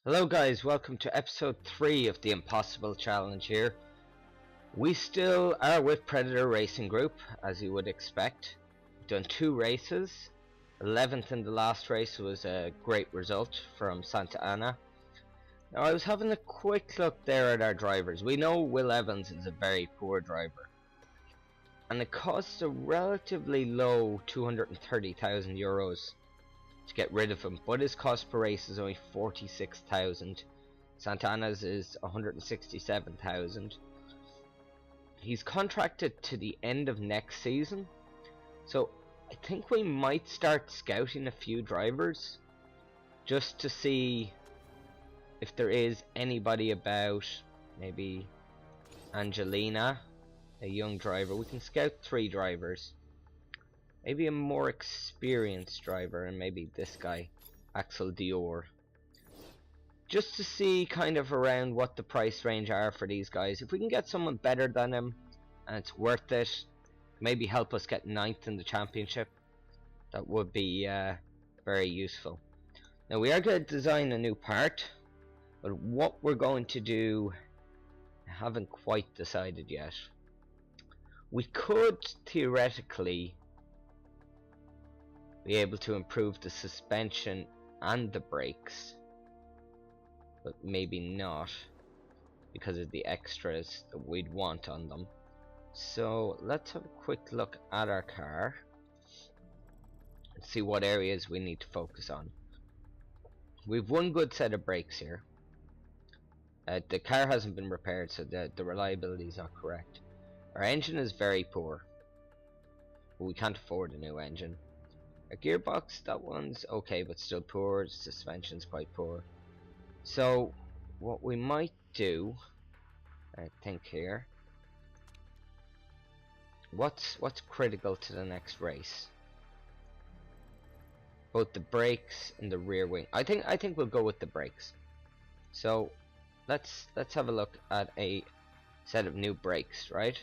Hello guys, welcome to episode 3 of the Impossible Challenge here. We still are with Predator Racing Group, as you would expect. We've done 2 races. 11th in the last race was a great result from Santa Ana. Now I was having a quick look there at our drivers. We know Will Evans is a very poor driver. And it costs a relatively low €230,000 to get rid of him, but his cost per race is only 46,000. Santana's is 167,000. He's contracted to the end of next season, so I think we might start scouting a few drivers just to see if there is anybody about. Maybe Angelina, a young driver. We can scout 3 drivers. Maybe a more experienced driver, and maybe this guy, Axel Dior. Just to see kind of around what the price range are for these guys. If we can get someone better than him, and it's worth it, maybe help us get 9th in the championship, that would be very useful. Now we are going to design a new part, but what we're going to do, I haven't quite decided yet. We could theoretically be able to improve the suspension and the brakes, but maybe not because of the extras that we'd want on them. So let's have a quick look at our car and see what areas we need to focus on. We've one good set of brakes here. The car hasn't been repaired, so the reliability is not correct. Our engine is very poor, but we can't afford a new engine. Our gearbox, that one's okay, but still poor. The suspension's quite poor. So what we might do, I think here, what's critical to the next race? Both the brakes and the rear wing. I think we'll go with the brakes. So let's have a look at a set of new brakes, right?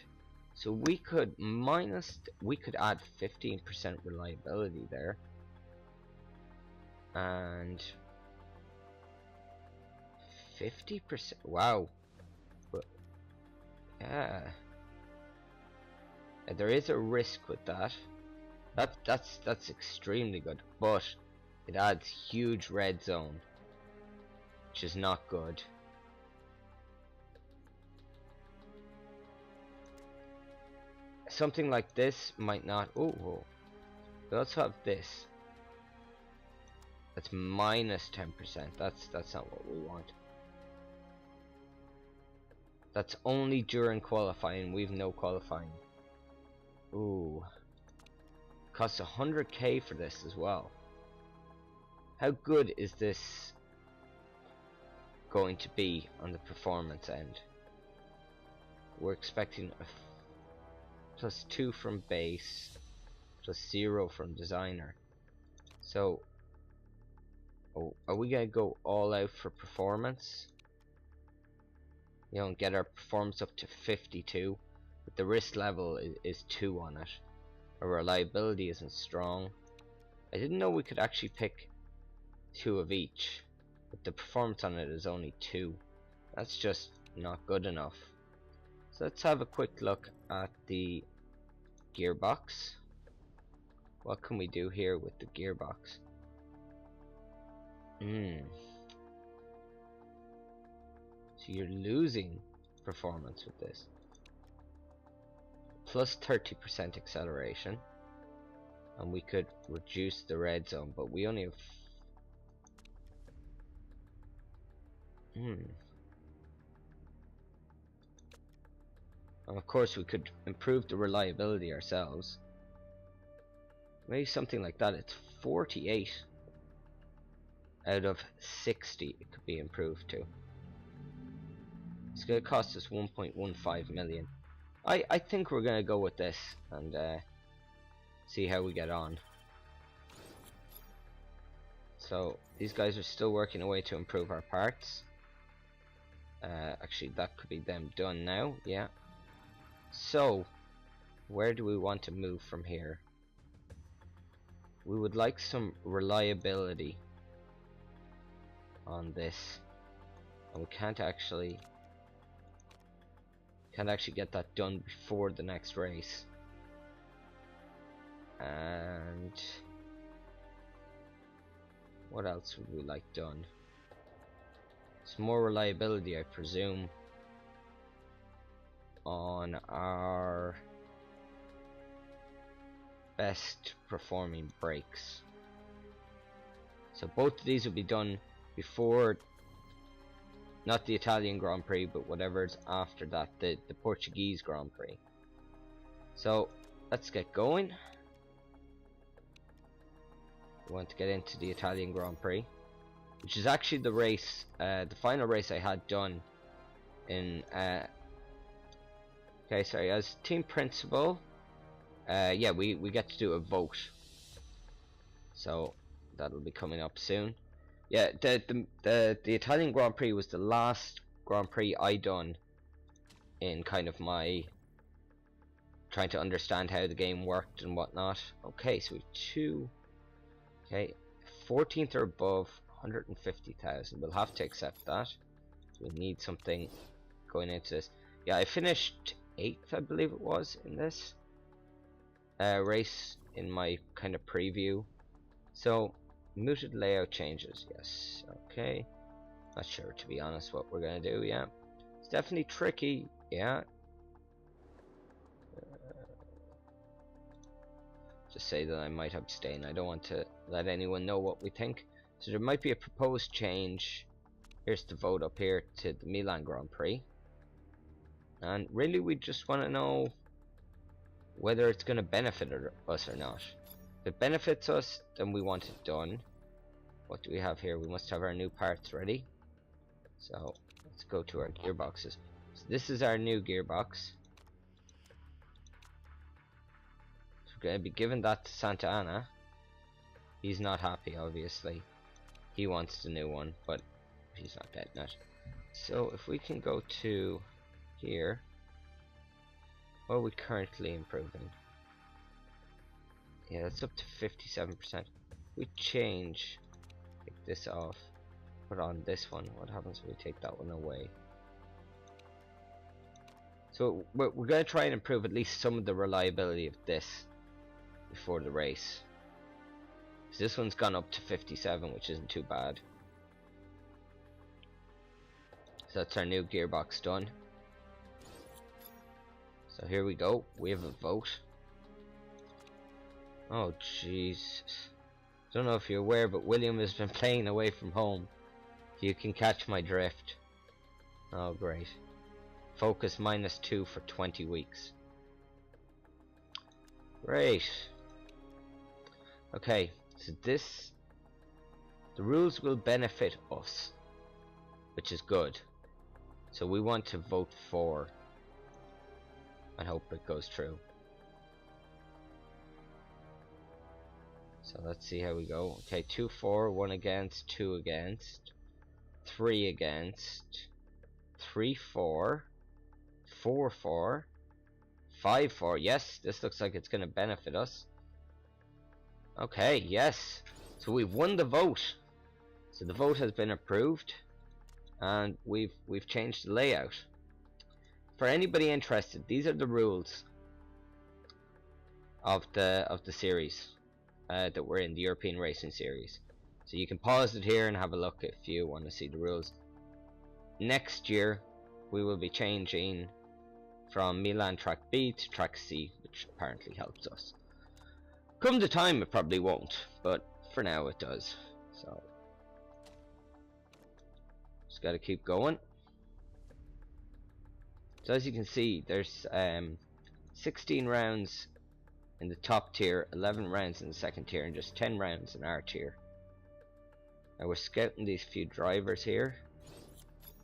So we could add 15% reliability there, and 50%. Wow, but yeah, there is a risk with that. That's extremely good, but it adds huge red zone, which is not good. Something like this might not. Oh, we also have this. That's minus 10%. That's not what we want. That's only during qualifying. We've no qualifying. Ooh, costs 100k for this as well. How good is this going to be on the performance end? We're expecting a +2 from base, +0 from designer. So, are we gonna go all out for performance? You know, and get our performance up to 52, but the risk level is 2 on it. Our reliability isn't strong. I didn't know we could actually pick 2 of each, but the performance on it is only 2. That's just not good enough. So let's have a quick look at the gearbox. What can we do here with the gearbox? So you're losing performance with this. Plus 30% acceleration, and we could reduce the red zone, but we only have and of course we could improve the reliability ourselves. Maybe something like that. It's 48 out of 60 it could be improved to. It's going to cost us 1.15 million. I think we're going to go with this and see how we get on. So these guys are still working away to improve our parts. Actually that could be them done now, yeah. So where do we want to move from here? We would like some reliability on this. and we can't actually get that done before the next race. And what else would we like done? Some more reliability, I presume, on our best performing brakes. So both of these will be done before, not the Italian Grand Prix, but whatever's after that, the Portuguese Grand Prix. So let's get going. We want to get into the Italian Grand Prix, which is actually the race, the final race I had done in okay, sorry, as team principal. Yeah, we get to do a vote, so that'll be coming up soon. Yeah, the Italian Grand Prix was the last Grand Prix I done in kind of my trying to understand how the game worked and whatnot. Okay, so we've two. Okay, 14th or above, 150,000. We'll have to accept that. We need something going into this. Yeah, I finished 8th, I believe it was, in this race in my kind of preview. So, muted layout changes, yes. Okay, not sure, to be honest, what we're gonna do. Yeah, it's definitely tricky. Yeah, just say that I might abstain. I don't want to let anyone know what we think. So there might be a proposed change. Here's the vote up here to the Milan Grand Prix, and really we just want to know whether it's going to benefit us or not. If it benefits us, then we want it done. What do we have here? We must have our new parts ready. So let's go to our gearboxes. So this is our new gearbox. So we're going to be giving that to Santa Anna. He's not happy, obviously. He wants the new one, but he's not getting it. So if we can go to here, what are we currently improving? Yeah, that's up to 57%. We change, take this off, put on this one. What happens if we take that one away? So we're going to try and improve at least some of the reliability of this before the race. So this one's gone up to 57, which isn't too bad. So that's our new gearbox done. So here we go. We have a vote. Oh jeez. Don't know if you're aware, but William has been playing away from home. You can catch my drift. Oh great. Focus -2 for 20 weeks. Great. Okay, so the rules will benefit us, which is good. So we want to vote for and hope it goes through. So let's see how we go. Okay, 2 for, 1 against, 2 against, 3 against, 3 for, 4 for, 5 for. Yes, this looks like it's going to benefit us. Okay, yes. So we've won the vote. So the vote has been approved, and we've changed the layout. For anybody interested, these are the rules of the series that we're in, the European Racing Series. So you can pause it here and have a look if you want to see the rules. Next year we will be changing from Milan Track B to Track C, which apparently helps us. Come the time it probably won't, but for now it does. So just gotta keep going. So as you can see, there's 16 rounds in the top tier, 11 rounds in the second tier, and just 10 rounds in our tier. Now we're scouting these few drivers here.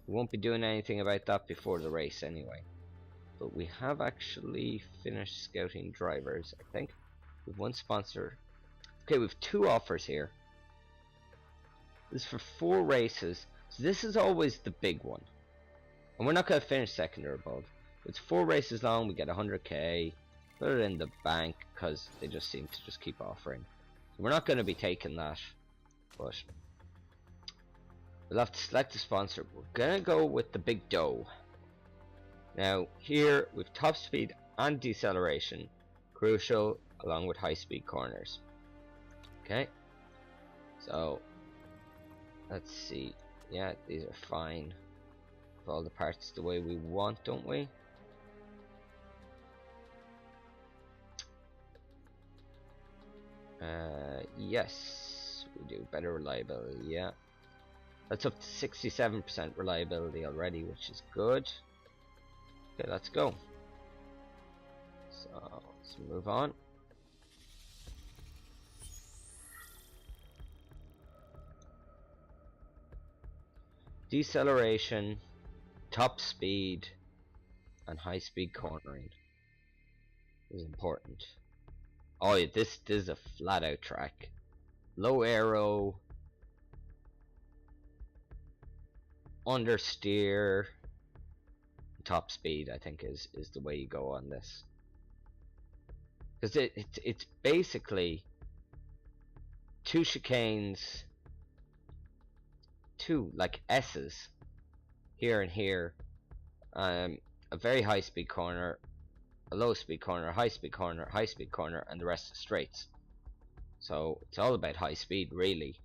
We won't be doing anything about that before the race anyway. But we have actually finished scouting drivers, I think. We've one sponsor. Okay, we've 2 offers here. This is for 4 races. So this is always the big one. And we're not going to finish second or above. It's 4 races long, we get 100k. Put it in the bank, because they just seem to just keep offering. So we're not going to be taking that. But We'll have to select a sponsor. We're gonna go with the Big Doe. Now here we've top speed and deceleration, crucial along with high speed corners. Okay, so let's see. Yeah, these are fine. Have all the parts the way we want, don't we? Yes, we do. Better reliability, yeah. That's up to 67% reliability already, which is good. Okay, let's go. So, let's move on. Deceleration, top speed, and high speed cornering is important. Oh yeah, this is a flat out track. Low aero, understeer, top speed I think is the way you go on this. Because it's basically two chicanes, two like S's here and here, a very high speed corner, a low speed corner, high speed corner, high speed corner, and the rest are straights. So it's all about high speed really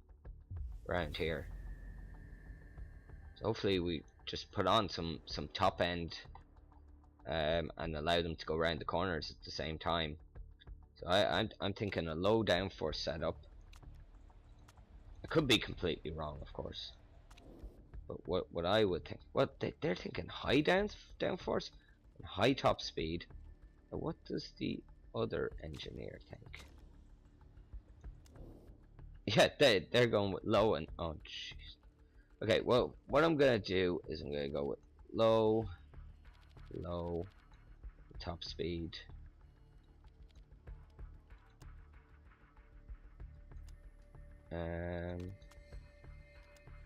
around here. So hopefully we just put on some top end and allow them to go around the corners at the same time. So I'm thinking a low downforce setup. I could be completely wrong, of course. But what I would think, what they're thinking high downforce and high top speed. Now what does the other engineer think? Yeah, they're going with low and oh jeez. Okay, well what I'm gonna do is I'm gonna go with low, top speed.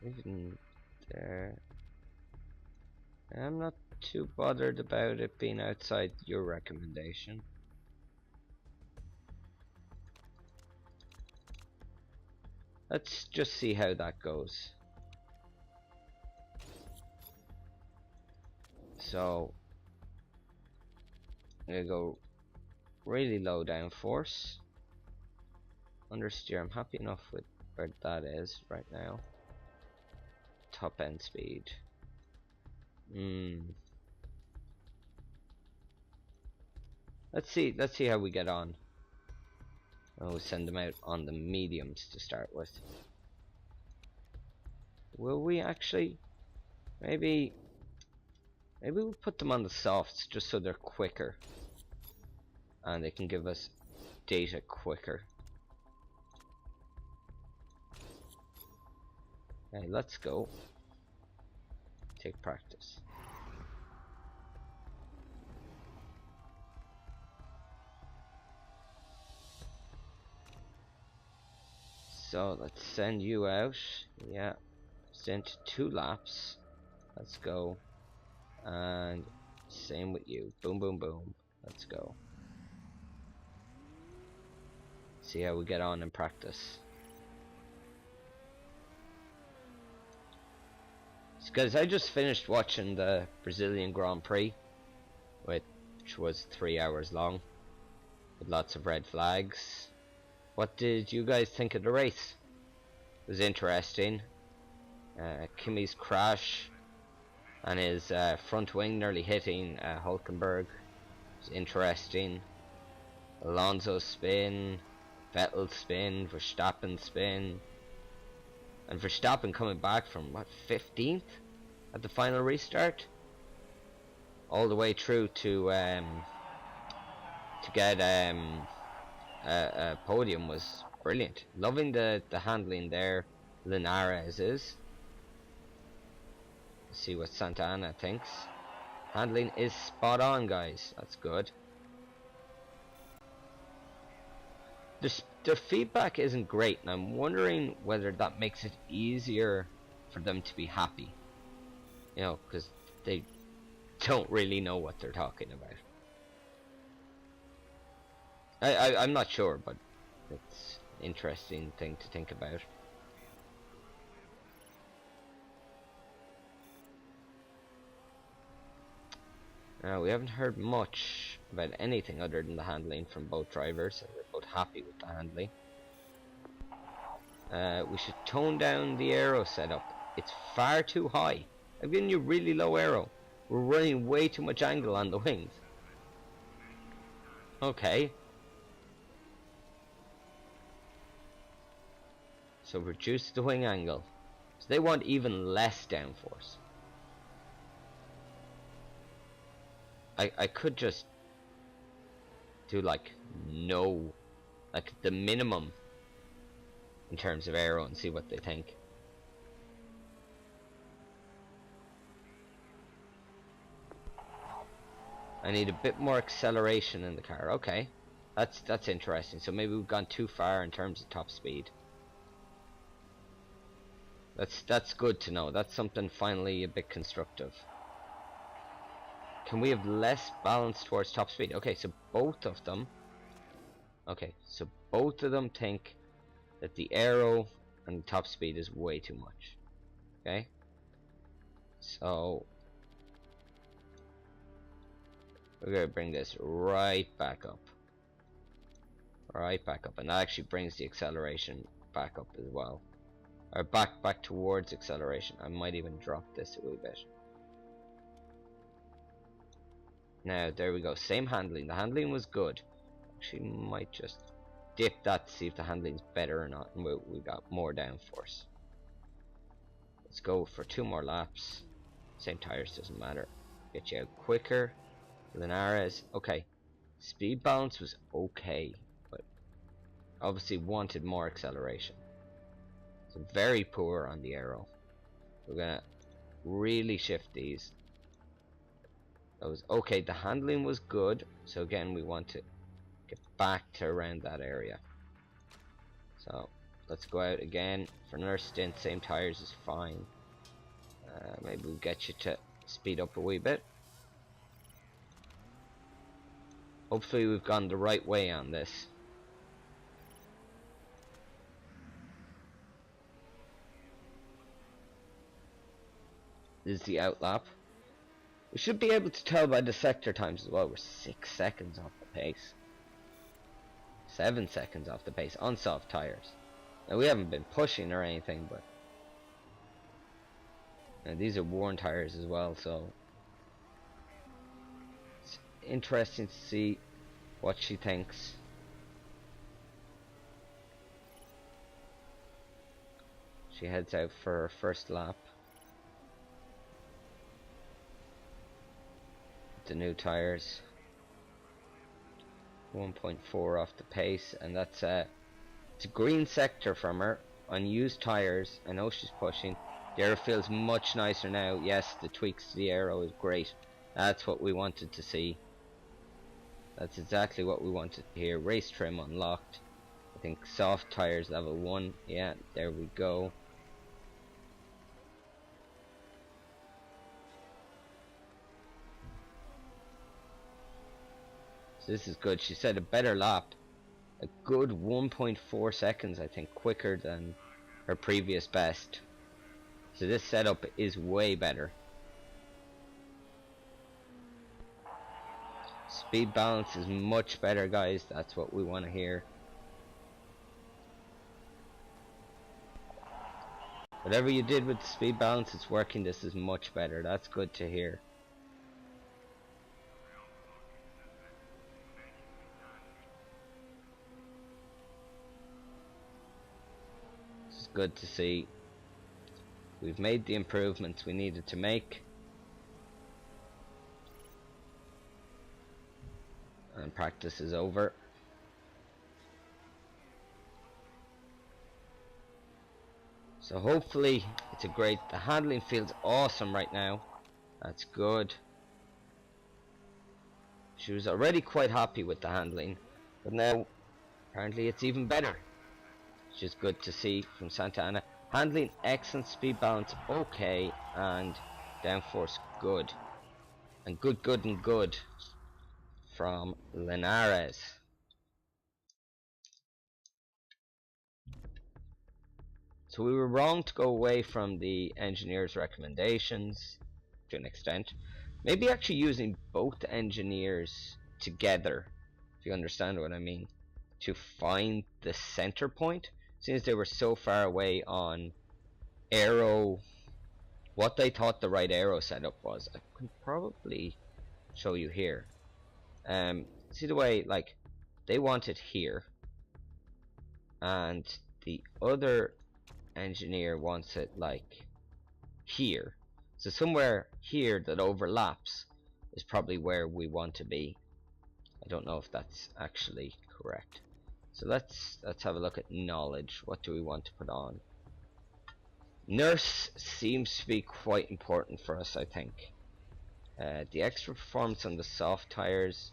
Even there, I'm not too bothered about it being outside your recommendation. Let's just see how that goes. So I'm gonna go really low downforce. Understeer, I'm happy enough with where that is right now. Top end speed. Let's see how we get on. We'll send them out on the mediums to start with. Will we actually? Maybe we'll put them on the softs just so they're quicker and they can give us data quicker. Okay, let's go. Take practice. So let's send you out. Yeah, sent 2 laps. Let's go. And same with you. Boom, boom, boom. Let's go. See how we get on in practice. Because I just finished watching the Brazilian Grand Prix, which was 3 hours long, with lots of red flags. What did you guys think of the race? It was interesting. Kimi's crash and his front wing nearly hitting Hulkenberg was interesting. Alonso's spin, Vettel's spin, Verstappen's spin. And Verstappen coming back from what, 15th at the final restart, all the way through to get a podium was brilliant. Loving the handling there. Linares is. Let's see what Santana thinks. Handling is spot on, guys. That's good. Their feedback isn't great, and I'm wondering whether that makes it easier for them to be happy. You know, because they don't really know what they're talking about. I'm not sure, but it's an interesting thing to think about. Now, we haven't heard much about anything other than the handling from both drivers. We're both happy with the handling. We should tone down the aero setup. It's far too high. I've given you really low aero. We're running way too much angle on the wings. Okay. So reduce the wing angle. So they want even less downforce. I could just do like no, like the minimum in terms of aero and see what they think. I need a bit more acceleration in the car. Okay, that's interesting. So maybe we've gone too far in terms of top speed. That's good to know. That's something finally a bit constructive. Can we have less balance towards top speed? Okay, so both of them. Okay, so both of them think that the aero and top speed is way too much. Okay, so we're gonna bring this right back up. Right back up, and that actually brings the acceleration back up as well. Or back towards acceleration. I might even drop this a wee bit. Now there we go, same handling. The handling was good. Actually might just dip that to see if the handling's better or not, and we got more downforce. Let's go for 2 more laps. Same tires, doesn't matter. Get you out quicker. Linares, okay. Speed balance was okay, but obviously wanted more acceleration. So very poor on the aero. We're gonna really shift these. That was okay. The handling was good, so again we want to get back to around that area. So let's go out again for another stint. Same tires is fine. Maybe we'll get you to speed up a wee bit. Hopefully we've gone the right way on this. This is the outlap. We should be able to tell by the sector times as well. We're 6 seconds off the pace. 7 seconds off the pace on soft tires. Now we haven't been pushing or anything, but and these are worn tires as well, so it's interesting to see what she thinks. She heads out for her first lap. The new tires. 1.4 off the pace, and that's it's a green sector from her. Unused tires. I know she's pushing. The aero feels much nicer now. Yes, the tweaks to the aero is great. That's what we wanted to see. That's exactly what we wanted to hear. Race trim unlocked. I think soft tires level 1. Yeah, there we go. So this is good. She said a better lap. A good 1.4 seconds, I think, quicker than her previous best. So this setup is way better. Speed balance is much better, guys. That's what we want to hear. Whatever you did with the speed balance, it's working. This is much better. That's good to hear. It's good to see. We've made the improvements we needed to make. And practice is over. So hopefully it's a great, the handling feels awesome right now. That's good. She was already quite happy with the handling, but now apparently it's even better, which is good to see from Santa Ana. Handling excellent, speed balance okay, and downforce good. And good from Linares. So we were wrong to go away from the engineer's recommendations to an extent. Maybe actually using both engineers together, if you understand what I mean, to find the center point, since they were so far away on aero, what they thought the right aero setup was. I can probably show you here. See the way, like, they want it here, and the other engineer wants it like here. So somewhere here that overlaps is probably where we want to be. I don't know if that's actually correct. So let's have a look at knowledge. What do we want to put on? Nurse seems to be quite important for us, I think. The extra performance on the soft tires,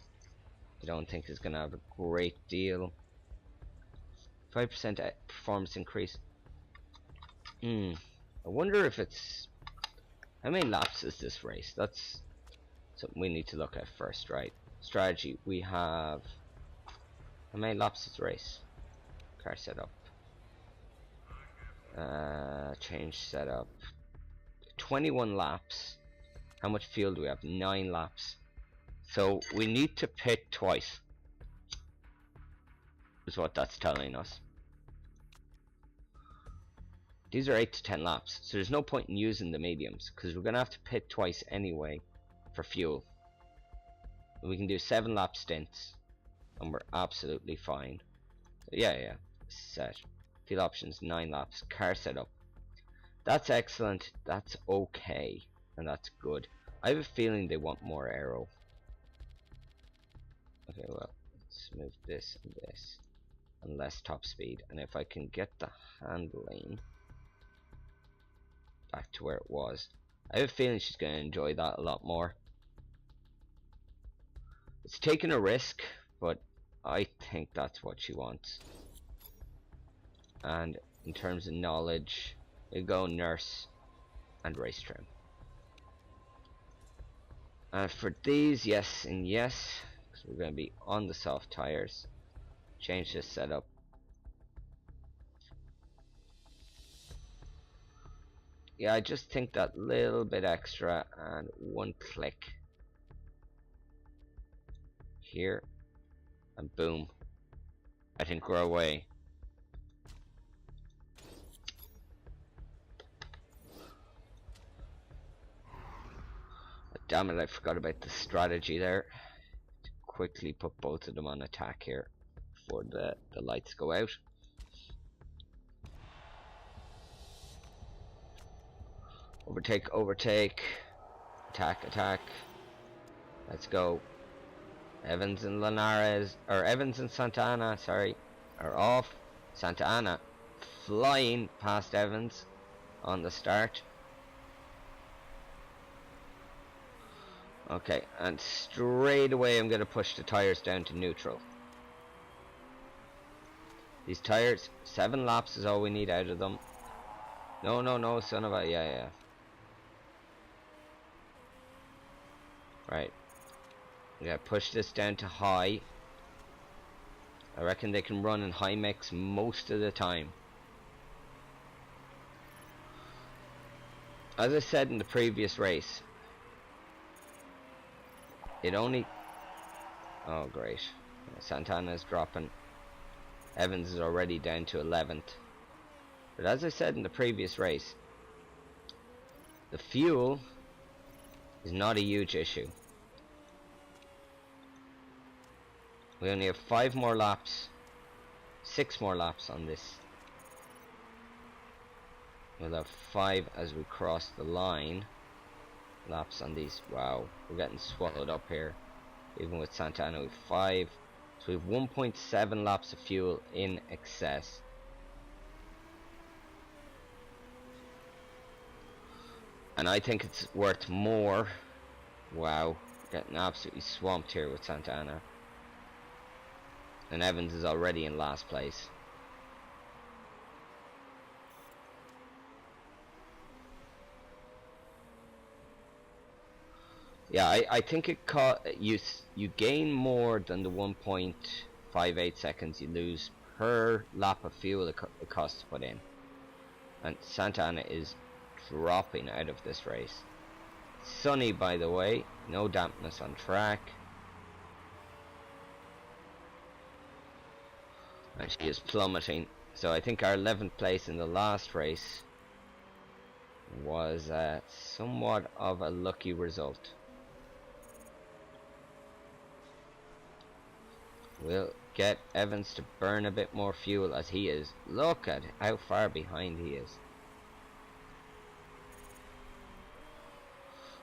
I don't think is going to have a great deal. 5% performance increase. I wonder if it's... How many laps is this race? That's something we need to look at first, right? Strategy, we have... How many laps is the race? Car setup. Change setup. 21 laps. How much fuel do we have? 9 laps. So we need to pit twice, is what that's telling us. These are 8 to 10 laps, so there's no point in using the mediums, because we're going to have to pit twice anyway for fuel. We can do 7 lap stints, and we're absolutely fine. So yeah, set. Fuel options, 9 laps. Car setup. That's excellent, that's okay, and that's good. I have a feeling they want more aero. Okay, well, let's move this and this, and less top speed. And if I can get the handling back to where it was, I have a feeling she's going to enjoy that a lot more. It's taking a risk, but I think that's what she wants. And in terms of knowledge, we go nurse and race trim. And for these, yes and yes, because we're going to be on the soft tires. Change this setup. Yeah, I just think that little bit extra and one click here, and boom, I think we're away. Damn it, I forgot about the strategy there. To quickly put both of them on attack here before the lights go out. Overtake, overtake. Attack, attack. Let's go. Evans and Linares, or Evans and Santa Ana, sorry, are off. Santa Ana flying past Evans on the start. Okay, and straight away I'm going to push the tires down to neutral. These tires, 7 laps is all we need out of them. No, son of a... Yeah. Right. I'm going to push this down to high. I reckon they can run in high mix most of the time. As I said in the previous race, it only... Oh great, Santana is dropping. Evans is already down to 11th. But as I said in the previous race, the fuel is not a huge issue. We only have 5 more laps, 6 more laps on this. We'll have 5 as we cross the line. Laps on these. Wow, we're getting swallowed up here. Even with Santana, we have 5. So we have 1.7 laps of fuel in excess. And I think it's worth more. Wow, getting absolutely swamped here with Santana. And Evans is already in last place. Yeah, I think it you gain more than the 1.58 seconds you lose per lap of fuel it costs to put in. And Santa Ana is dropping out of this race. sunny, by the way. No dampness on track. And she is plummeting. So I think our 11th place in the last race was somewhat of a lucky result. We'll get Evans to burn a bit more fuel, as he is. Look at how far behind he is.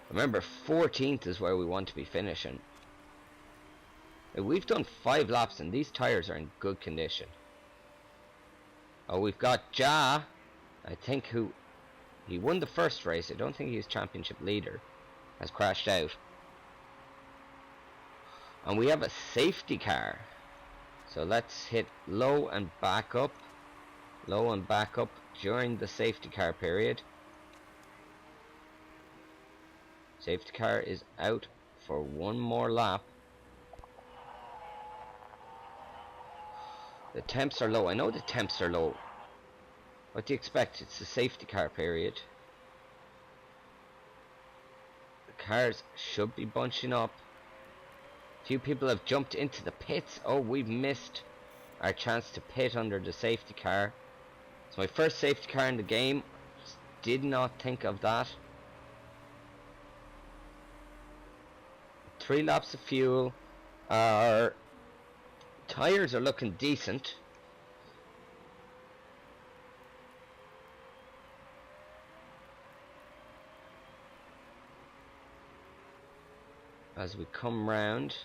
Remember, 14th is where we want to be finishing. We've done 5 laps and these tires are in good condition. Oh, we've got Ja, I think, who he won the first race. I don't think he's championship leader. Has crashed out. And we have a safety car. So let's hit low and back up. Low and back up during the safety car period. Safety car is out for one more lap. The temps are low. I know the temps are low. What do you expect? It's the safety car period. The cars should be bunching up. Few people have jumped into the pits. Oh, we've missed our chance to pit under the safety car. It's my first safety car in the game. Just did not think of that. 3 laps of fuel. Our tires are looking decent. As we come round,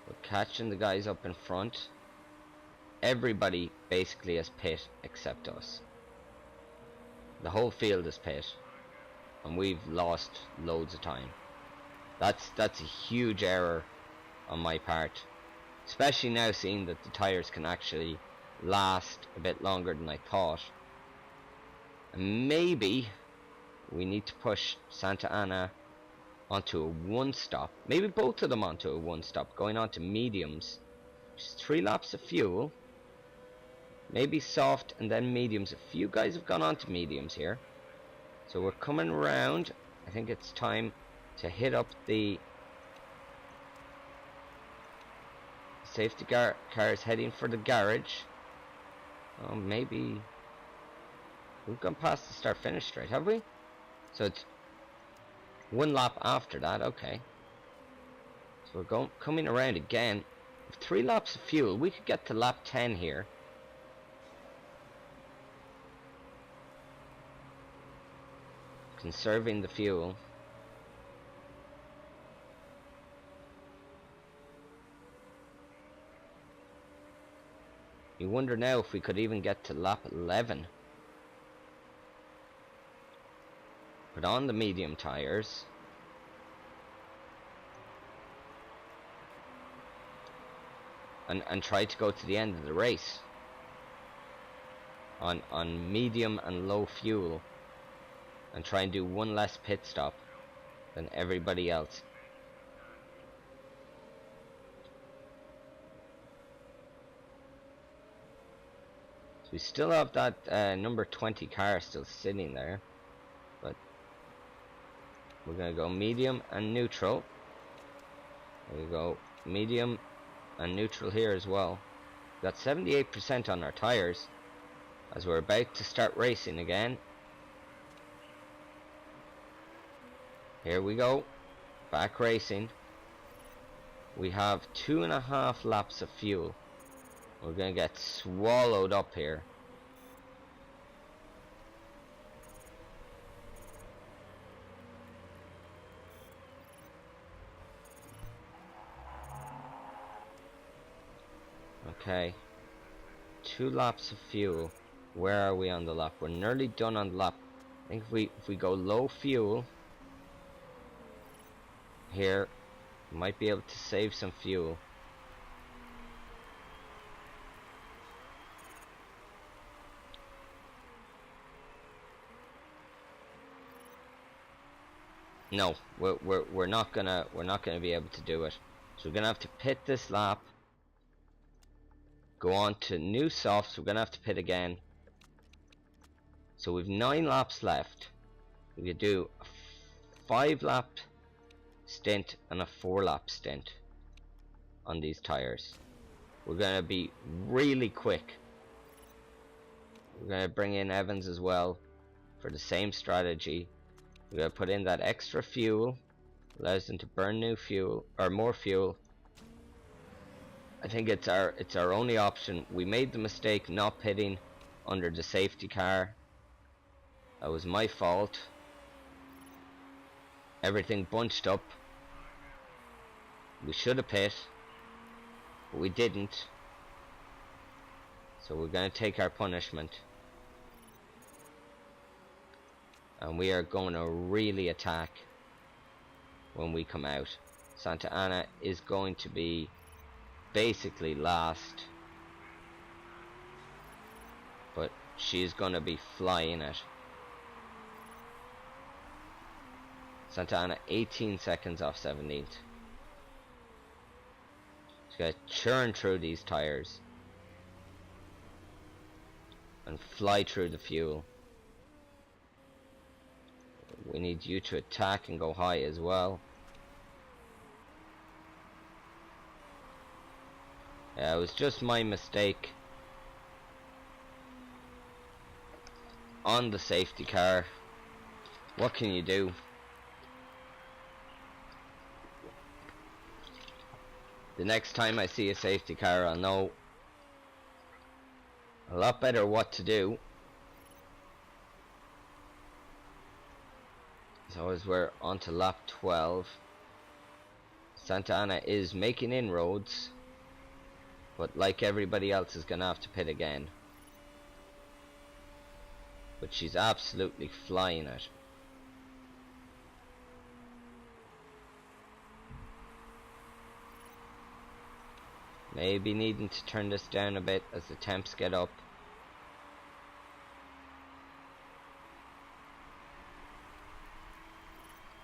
we're catching the guys up in front. Everybody basically has pit except us. The whole field is pit, and we've lost loads of time. That's a huge error on my part, especially now seeing that the tires can actually last a bit longer than I thought. And maybe we need to push Santa Ana onto a 1-stop, maybe both of them onto a 1-stop, going on to mediums. Just 3 laps of fuel, maybe soft and then mediums. A few guys have gone on to mediums here, so we're coming around. I think it's time to hit up the safety cars heading for the garage. Oh, maybe we've gone past the start finish straight, have we? So it's 1 lap after that. Okay, so we're coming around again. With 3 laps of fuel, we could get to lap 10 here. Conserving the fuel. You wonder now if we could even get to lap 11. Put on the medium tires. And try to go to the end of the race on medium and low fuel, and try and do 1 less pit stop than everybody else. So we still have that number 20 car still sitting there, but we're gonna go medium and neutral. There we go, medium and neutral here as well. Got 78% on our tires as we're about to start racing again. Here we go, back racing. We have 2.5 laps of fuel. We're gonna get swallowed up here. Okay, 2 laps of fuel. Where are we on the lap? We're nearly done on the lap. I think if we go low fuel here, we might be able to save some fuel. No, we're not gonna be able to do it. So we're gonna have to pit this lap. Go on to new softs. We're gonna have to pit again. So we've 9 laps left. We could do 5-lap stint and a 4-lap stint on these tires. We're gonna be really quick. We're gonna bring in Evans as well for the same strategy. We're gonna put in that extra fuel, allows them to burn new fuel or more fuel. I think it's our only option. We made the mistake not pitting under the safety car. That was my fault. Everything bunched up. We should have pit, but we didn't. So we're going to take our punishment. And we are going to really attack when we come out. Santa Ana is going to be basically last, but she's going to be flying it. Santa Ana 18 seconds off 17th. She's going to churn through these tires and fly through the fuel. We need you to attack and go high as well. Yeah, it was just my mistake on the safety car. What can you do? The next time I see a safety car, I'll know a lot better what to do. So as we're on to lap 12, Santa Ana is making inroads, but like everybody else is gonna have to pit again. But she's absolutely flying it. Maybe needing to turn this down a bit as the temps get up.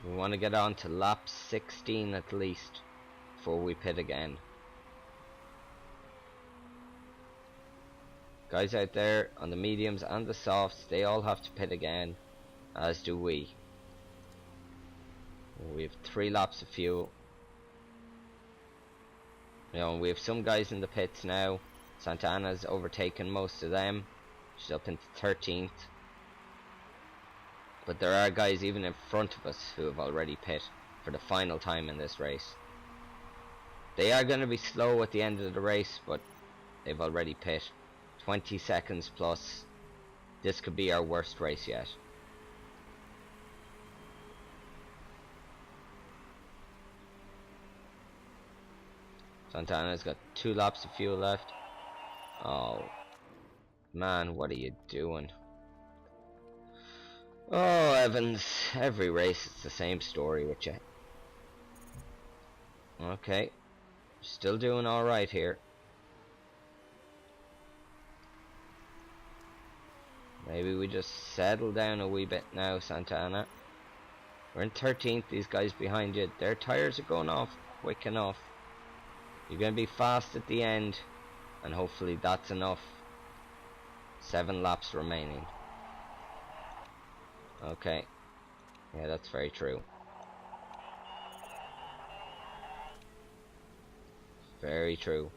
We want to get on to lap 16 at least before we pit again. Guys out there on the mediums and the softs, they all have to pit again, as do we. We have 3 laps of fuel. You know, we have some guys in the pits now. Santa Ana's overtaken most of them. She's up into 13th. But there are guys even in front of us who have already pit for the final time in this race. They are going to be slow at the end of the race, but they've already pit. 20 seconds plus. This could be our worst race yet. Santa Ana's got 2 laps of fuel left. Oh man, what are you doing? Oh Evans, every race it's the same story with you. Okay, still doing alright here. Maybe we just settle down a wee bit now, Santa Ana. We're in 13th, these guys behind you, their tires are going off quick enough. You're going to be fast at the end, and hopefully that's enough. 7 laps remaining. Okay. Yeah, that's very true. Very true.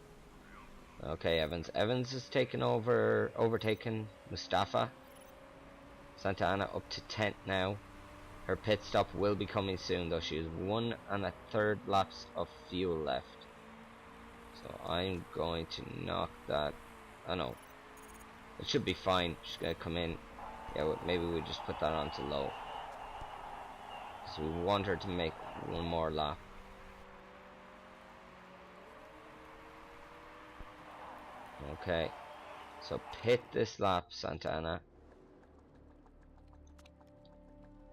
Okay, Evans. Evans is overtaken Mustafa. Santa Ana up to 10th now. Her pit stop will be coming soon, though. She has 1 1/3 laps of fuel left. So I'm going to knock that. Oh no, it should be fine. She's gonna come in. Yeah, well, maybe we just put that on to low, so we want her to make 1 more lap. Okay, so pit this lap, Santa Ana.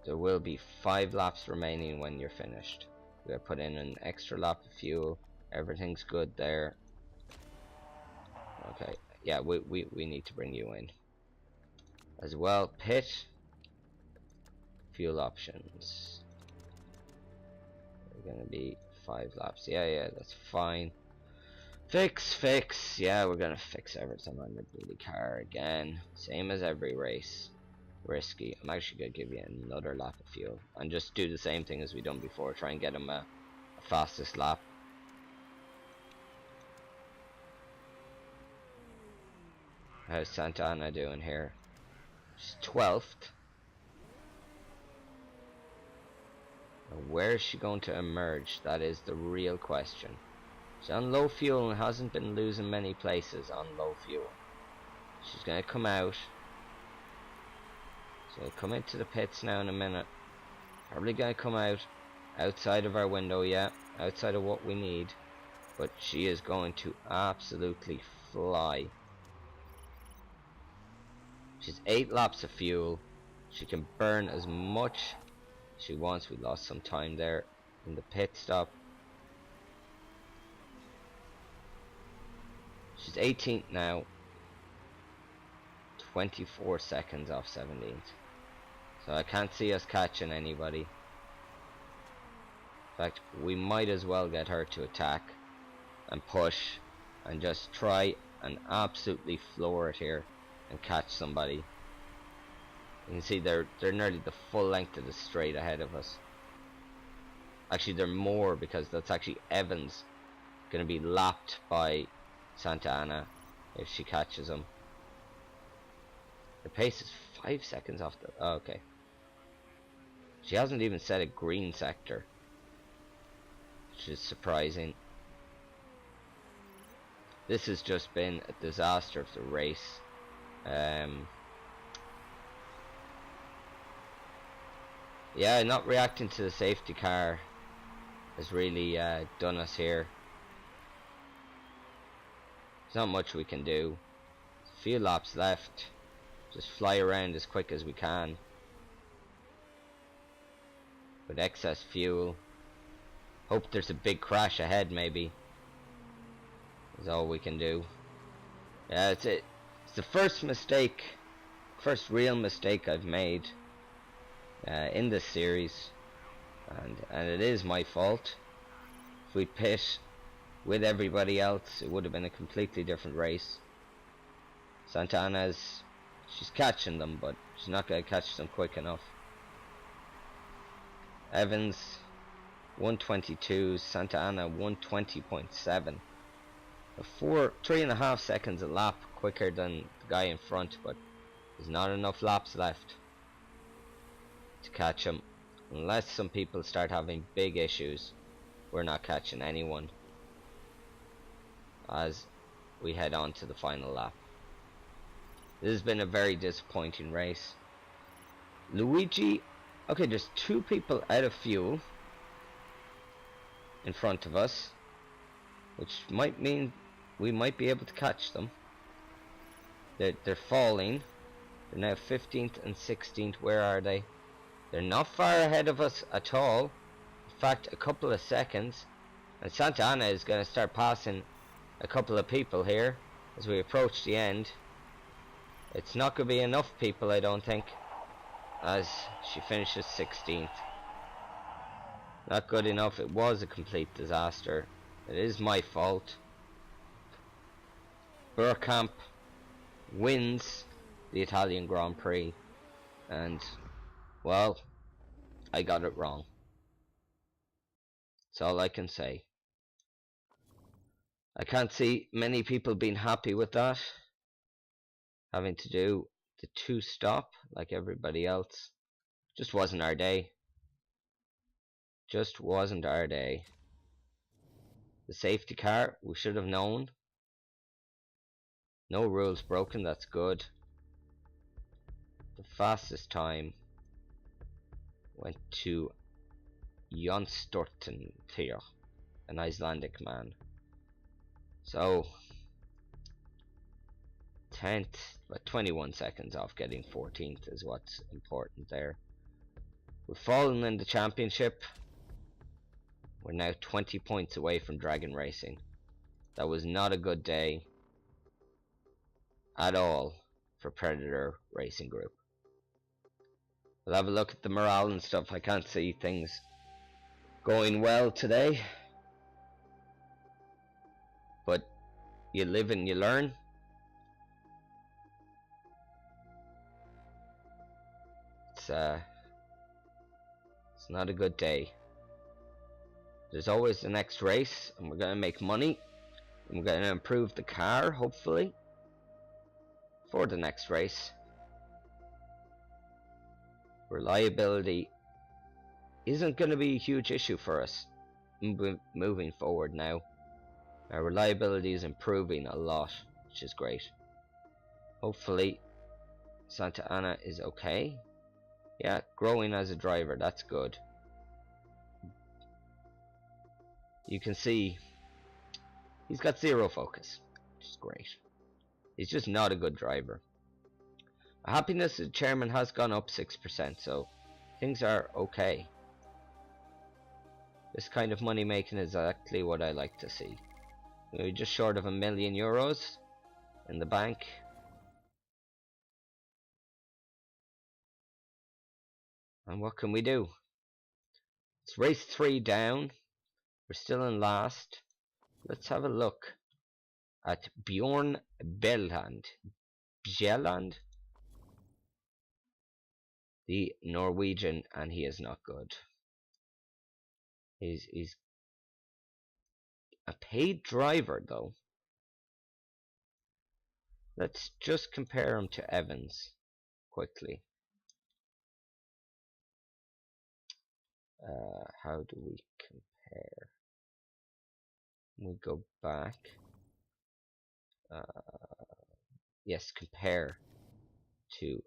There will be 5 laps remaining when you're finished. We're gonna put in an extra lap of fuel. Everything's good there. Okay, yeah, we need to bring you in as well. Pit, fuel options. We're gonna be 5 laps. Yeah, that's fine. Fix. Yeah, we're gonna fix everything on the bloody car again, same as every race. risky. I'm actually gonna give you another lap of fuel and just do the same thing as we done before. Try and get him a fastest lap. How's Santa Ana doing here? She's 12th. Where is she going to emerge? That is the real question. She's on low fuel and hasn't been losing many places on low fuel. She's going to come out. She's going to come into the pits now in a minute. Probably going to come out outside of our window, yeah. Outside of what we need. But she is going to absolutely fly. She's 8 laps of fuel. She can burn as much as she wants. We lost some time there in the pit stop. She's 18th now. 24 seconds off 17th. So I can't see us catching anybody. In fact, we might as well get her to attack and push and just try and absolutely floor it here and catch somebody. You can see they're nearly the full length of the straight ahead of us. Actually, they're more, because that's actually Evans going to be lapped by Santa Ana if she catches him. The pace is 5 seconds off the... Oh, okay. She hasn't even set a green sector, which is surprising. This has just been a disaster of the race. Yeah, not reacting to the safety car has really done us here. There's not much we can do. A few laps left. Just fly around as quick as we can with excess fuel. Hope there's a big crash ahead, maybe. Is all we can do. Yeah, that's it. It's the first real mistake I've made in this series, and it is my fault. If we pit with everybody else, it would have been a completely different race. Santa Ana's, she's catching them, but she's not going to catch them quick enough. Evans 122, Santa Ana 120.7. 3.5 seconds a lap quicker than the guy in front, but there's not enough laps left to catch him. Unless some people start having big issues, we're not catching anyone as we head on to the final lap. This has been a very disappointing race. Luigi, okay, there's 2 people out of fuel in front of us, which might mean we might be able to catch them. They're falling. They're now 15th and 16th. Where are they? They're not far ahead of us at all. In fact, a couple of seconds. And Santa Ana is going to start passing a couple of people here as we approach the end. It's not going to be enough people, I don't think, as she finishes 16th. Not good enough. It was a complete disaster. It is my fault. Burkamp wins the Italian Grand Prix, and well, I got it wrong. That's all I can say. I can't see many people being happy with that, having to do the 2 stop like everybody else. Just wasn't our day. Just wasn't our day. The safety car, we should have known. No rules broken, that's good. The fastest time went to Jon Stortentir, an Icelandic man. So 10th, but 21 seconds off getting 14th is what's important there. We've fallen in the championship. We're now 20 points away from Dragon Racing. That was not a good day at all for Predator Racing Group. We'll have a look at the morale and stuff. I can't see things going well today, but you live and you learn. it's not a good day. There's always the next race, and we're gonna make money, and we're gonna improve the car, hopefully, for the next race. Reliability isn't gonna be a huge issue for us moving forward now. Our reliability is improving a lot, which is great. Hopefully Santa Ana is okay. Yeah, growing as a driver, that's good. You can see he's got zero focus, which is great. He's just not a good driver. Happiness of the chairman has gone up 6%, so things are okay. This kind of money making is exactly what I like to see. We're just short of €1 million in the bank. And what can we do? It's race 3 down. We're still in last. Let's have a look at Bjorn Bjelland, the Norwegian, and he is not good. He's a paid driver though. Let's just compare him to Evans quickly. How do we compare? We go back. Yes, compare to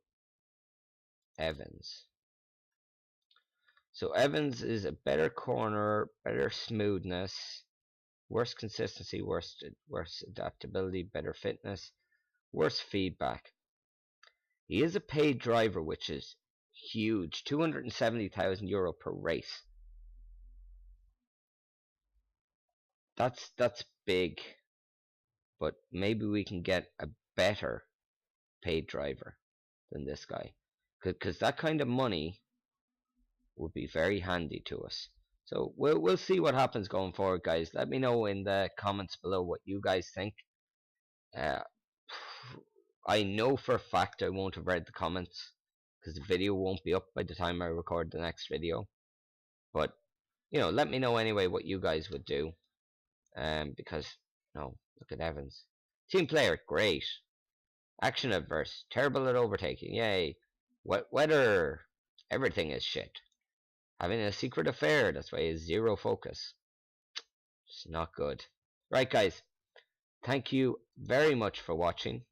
Evans. So Evans is a better corner, better smoothness, worse consistency, worse adaptability, better fitness, worse feedback. He is a paid driver, which is huge. €270,000 per race. That's big. But maybe we can get a better paid driver than this guy, because that kind of money would be very handy to us. So we'll see what happens going forward, guys. Let me know in the comments below what you guys think. I know for a fact I won't have read the comments, because the video won't be up by the time I record the next video. But you know, let me know anyway what you guys would do. Because no, look at Evans. Team player, great. Action adverse, terrible at overtaking. Yay. Weather, everything is shit. Having a secret affair, that's why he has zero focus. It's not good. Right, guys. Thank you very much for watching,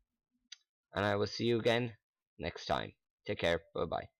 and I will see you again next time. Take care. Bye bye.